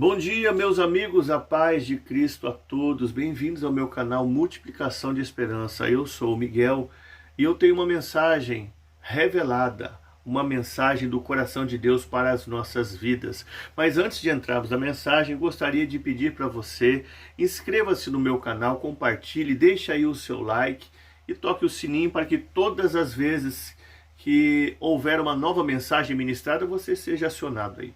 Bom dia, meus amigos, a paz de Cristo a todos. Bem-vindos ao meu canal Multiplicação de Esperança. Eu sou o Miguel e eu tenho uma mensagem revelada, uma mensagem do coração de Deus para as nossas vidas. Mas antes de entrarmos na mensagem, gostaria de pedir para você, inscreva-se no meu canal, compartilhe, deixe aí o seu like e toque o sininho para que todas as vezes que houver uma nova mensagem ministrada, você seja acionado aí.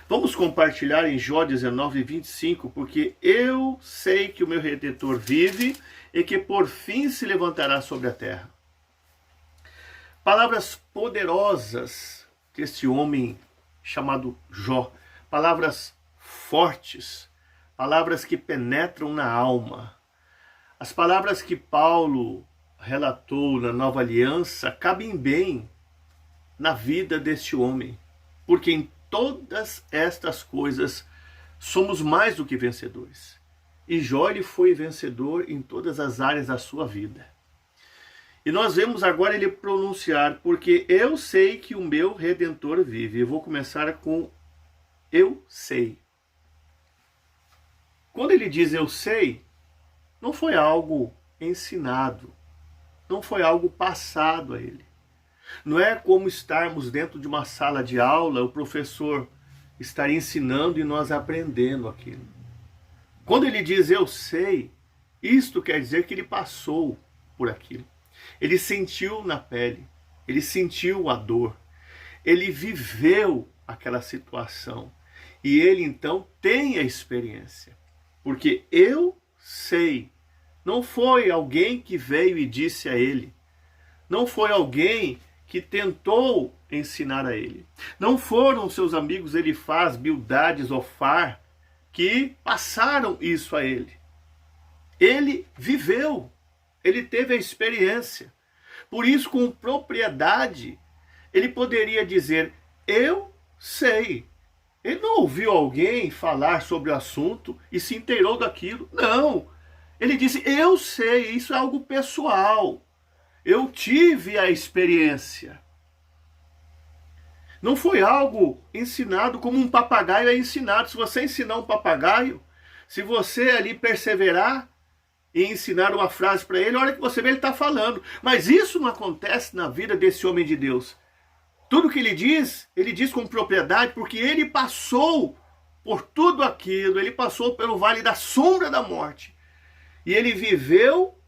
Vamos compartilhar em Jó 19:25, porque eu sei que o meu Redentor vive e que por fim se levantará sobre a terra. Palavras poderosas deste homem chamado Jó, palavras fortes, palavras que penetram na alma. As palavras que Paulo relatou na Nova Aliança cabem bem na vida deste homem, porque em todas estas coisas somos mais do que vencedores. E Jó ele foi vencedor em todas as áreas da sua vida. E nós vemos agora ele pronunciar, porque eu sei que o meu Redentor vive. Eu vou começar com eu sei. Quando ele diz eu sei, não foi algo ensinado, não foi algo passado a ele. Não é como estarmos dentro de uma sala de aula, o professor estar ensinando e nós aprendendo aquilo. Quando ele diz eu sei, isto quer dizer que ele passou por aquilo. Ele sentiu na pele, ele sentiu a dor, ele viveu aquela situação. E ele então tem a experiência. Porque eu sei, não foi alguém que veio e disse a ele, não foi alguém que tentou ensinar a ele. Não foram seus amigos Elifaz, Bildade, Zofar que passaram isso a ele. Ele viveu, ele teve a experiência. Por isso, com propriedade, ele poderia dizer, eu sei. Ele não ouviu alguém falar sobre o assunto e se inteirou daquilo. Não, ele disse, eu sei, isso é algo pessoal. Eu tive a experiência. Não foi algo ensinado como um papagaio é ensinado. Se você ensinar um papagaio, se você ali perseverar e ensinar uma frase para ele, a hora que você vê ele está falando. Mas isso não acontece na vida desse homem de Deus. Tudo que ele diz com propriedade, porque ele passou por tudo aquilo. Ele passou pelo vale da sombra da morte. E ele viveu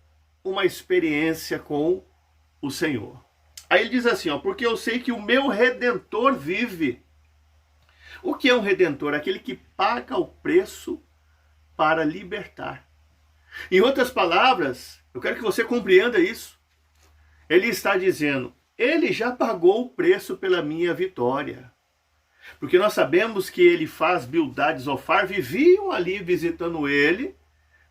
uma experiência com o Senhor. Aí ele diz assim, porque eu sei que o meu Redentor vive. O que é um Redentor? Aquele que paga o preço para libertar. Em outras palavras, eu quero que você compreenda isso. Ele está dizendo, ele já pagou o preço pela minha vitória. Porque nós sabemos que Elifaz, Bildade, Zofar viviam ali visitando ele,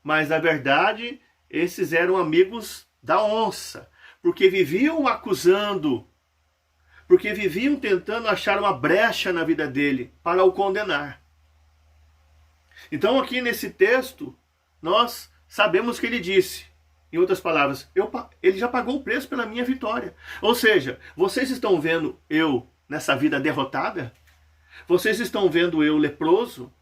mas na verdade esses eram amigos da onça, porque viviam acusando, porque viviam tentando achar uma brecha na vida dele para o condenar. Então aqui nesse texto, nós sabemos que ele disse, em outras palavras, ele já pagou o preço pela minha vitória. Ou seja, vocês estão vendo eu nessa vida derrotada? Vocês estão vendo eu leproso?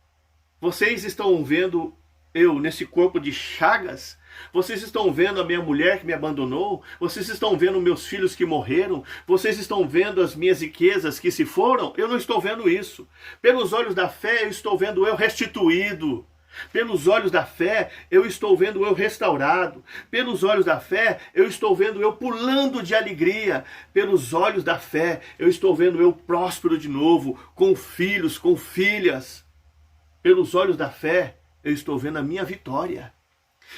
Vocês estão vendo eu nesse corpo de chagas? Vocês estão vendo a minha mulher que me abandonou? Vocês estão vendo meus filhos que morreram? Vocês estão vendo as minhas riquezas que se foram? Eu não estou vendo isso. Pelos olhos da fé eu estou vendo eu restituído. Pelos olhos da fé eu estou vendo eu restaurado. Pelos olhos da fé eu estou vendo eu pulando de alegria. Pelos olhos da fé eu estou vendo eu próspero de novo, com filhos, com filhas. Pelos olhos da fé eu estou vendo a minha vitória.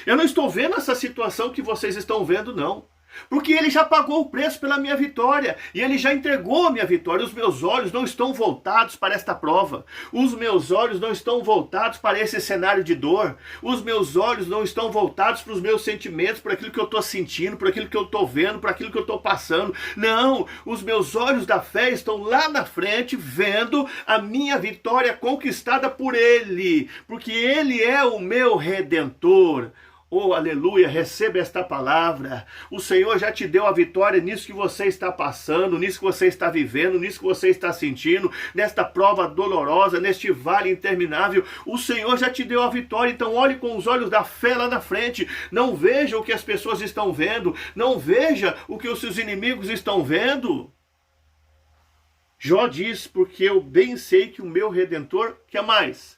Eu não estou vendo essa situação que vocês estão vendo, não. Porque ele já pagou o preço pela minha vitória. E ele já entregou a minha vitória. Os meus olhos não estão voltados para esta prova. Os meus olhos não estão voltados para esse cenário de dor. Os meus olhos não estão voltados para os meus sentimentos, para aquilo que eu estou sentindo, para aquilo que eu estou vendo, para aquilo que eu estou passando. Não, os meus olhos da fé estão lá na frente, vendo a minha vitória conquistada por ele. Porque ele é o meu Redentor. Oh, aleluia, receba esta palavra. O Senhor já te deu a vitória nisso que você está passando, nisso que você está vivendo, nisso que você está sentindo, nesta prova dolorosa, neste vale interminável. O Senhor já te deu a vitória, então olhe com os olhos da fé lá na frente. Não veja o que as pessoas estão vendo, não veja o que os seus inimigos estão vendo. Jó diz, porque eu bem sei que o meu Redentor, quer mais?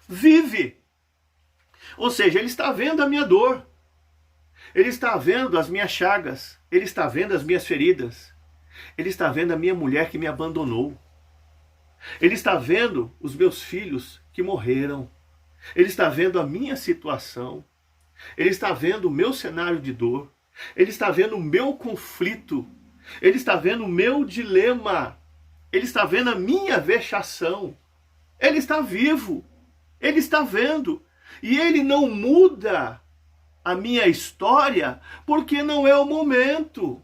Vive. Ou seja, ele está vendo a minha dor. Ele está vendo as minhas chagas. Ele está vendo as minhas feridas. Ele está vendo a minha mulher que me abandonou. Ele está vendo os meus filhos que morreram. Ele está vendo a minha situação. Ele está vendo o meu cenário de dor. Ele está vendo o meu conflito. Ele está vendo o meu dilema. Ele está vendo a minha vexação. Ele está vivo. Ele está vendo. E ele não muda a minha história porque não é o momento.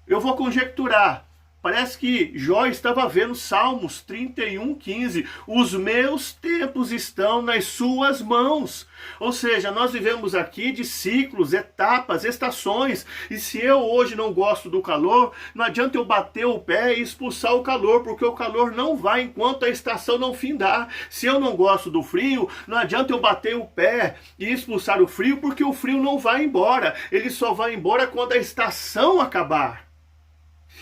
Eu vou conjecturar. Parece que Jó estava vendo Salmos 31:15. Os meus tempos estão nas suas mãos. Ou seja, nós vivemos aqui de ciclos, etapas, estações. E se eu hoje não gosto do calor, não adianta eu bater o pé e expulsar o calor, porque o calor não vai enquanto a estação não findar. Se eu não gosto do frio, não adianta eu bater o pé e expulsar o frio, porque o frio não vai embora. Ele só vai embora quando a estação acabar.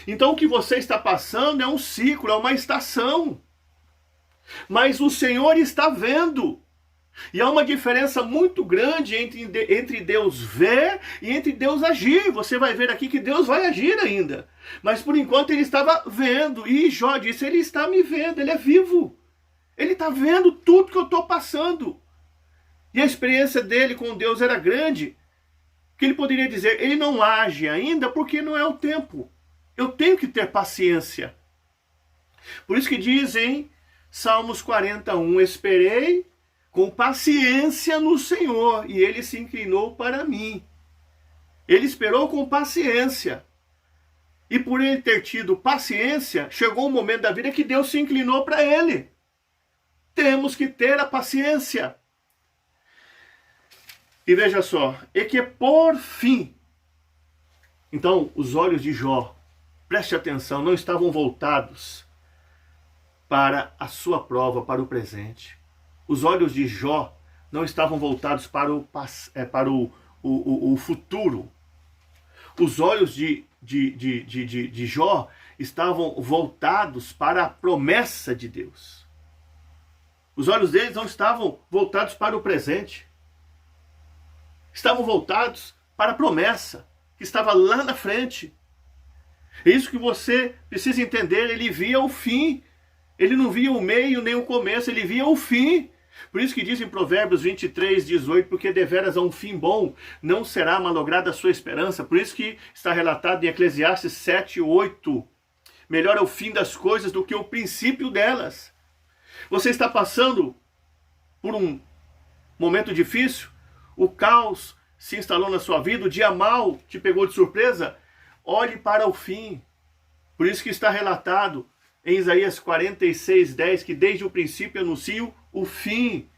Então o que você está passando é um ciclo, é uma estação. Mas o Senhor está vendo. E há uma diferença muito grande entre Deus ver e entre Deus agir. Você vai ver aqui que Deus vai agir ainda. Mas por enquanto ele estava vendo. E Jó disse, ele está me vendo, ele é vivo. Ele está vendo tudo que eu estou passando. E a experiência dele com Deus era grande. Que ele poderia dizer, ele não age ainda porque não é o tempo. Eu tenho que ter paciência. Por isso que diz em Salmos 41, esperei com paciência no Senhor, e ele se inclinou para mim. Ele esperou com paciência. E por ele ter tido paciência, chegou um momento da vida que Deus se inclinou para ele. Temos que ter a paciência. E veja só, e que por fim, então os olhos de Jó, preste atenção, não estavam voltados para a sua prova, para o presente. Os olhos de Jó não estavam voltados para o futuro. Os olhos de Jó estavam voltados para a promessa de Deus. Os olhos deles não estavam voltados para o presente. Estavam voltados para a promessa que estava lá na frente. É isso que você precisa entender. Ele via o fim. Ele não via o meio nem o começo. Ele via o fim. Por isso que diz em Provérbios 23:18, porque deveras a um fim bom não será malograda a sua esperança. Por isso que está relatado em Eclesiastes 7:8. Melhor é o fim das coisas do que o princípio delas. Você está passando por um momento difícil? O caos se instalou na sua vida? O dia mau te pegou de surpresa? Olhe para o fim. Por isso que está relatado em Isaías 46:10, que desde o princípio anuncio o fim.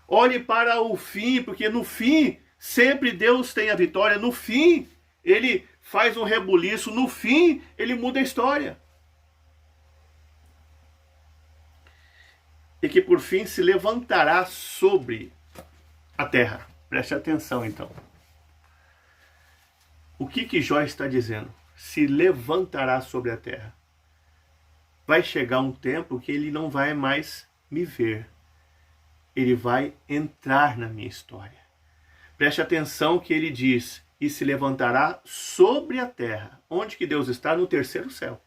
Olhe para o fim, porque no fim, sempre Deus tem a vitória. No fim, ele faz um rebuliço. No fim, ele muda a história. E que por fim se levantará sobre a terra. Preste atenção, então. O que Jó está dizendo? Se levantará sobre a terra. Vai chegar um tempo que ele não vai mais me ver. Ele vai entrar na minha história. Preste atenção que ele diz, e se levantará sobre a terra. Onde que Deus está? No terceiro céu.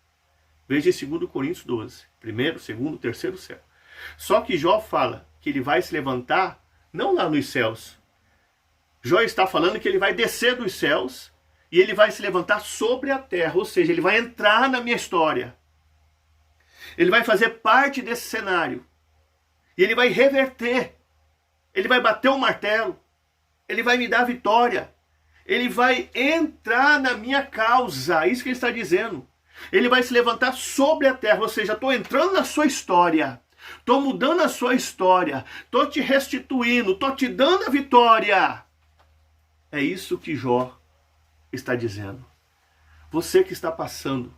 Veja em 2 Coríntios 12. Primeiro, segundo, terceiro céu. Só que Jó fala que ele vai se levantar não lá nos céus. Jó está falando que ele vai descer dos céus e ele vai se levantar sobre a terra, ou seja, ele vai entrar na minha história. Ele vai fazer parte desse cenário. E ele vai reverter. Ele vai bater o martelo. Ele vai me dar vitória. Ele vai entrar na minha causa. Isso que ele está dizendo. Ele vai se levantar sobre a terra, ou seja, estou entrando na sua história. Estou mudando a sua história. Estou te restituindo. Estou te dando a vitória. É isso que Jó está dizendo. Você que está passando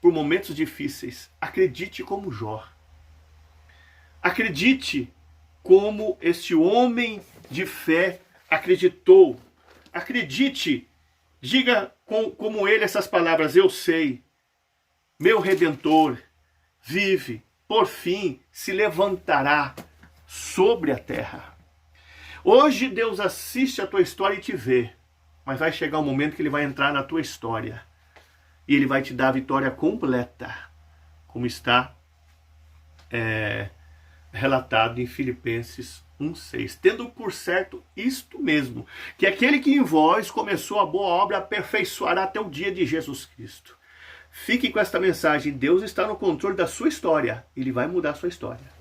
por momentos difíceis, acredite como Jó. Acredite como este homem de fé acreditou. Acredite, diga como ele essas palavras: eu sei, meu Redentor vive, por fim se levantará sobre a terra. Hoje Deus assiste a tua história e te vê, mas vai chegar um momento que ele vai entrar na tua história e ele vai te dar a vitória completa, como está relatado em Filipenses 1,6. Tendo por certo isto mesmo, que aquele que em vós começou a boa obra aperfeiçoará até o dia de Jesus Cristo. Fique com esta mensagem. Deus está no controle da sua história. Ele vai mudar a sua história.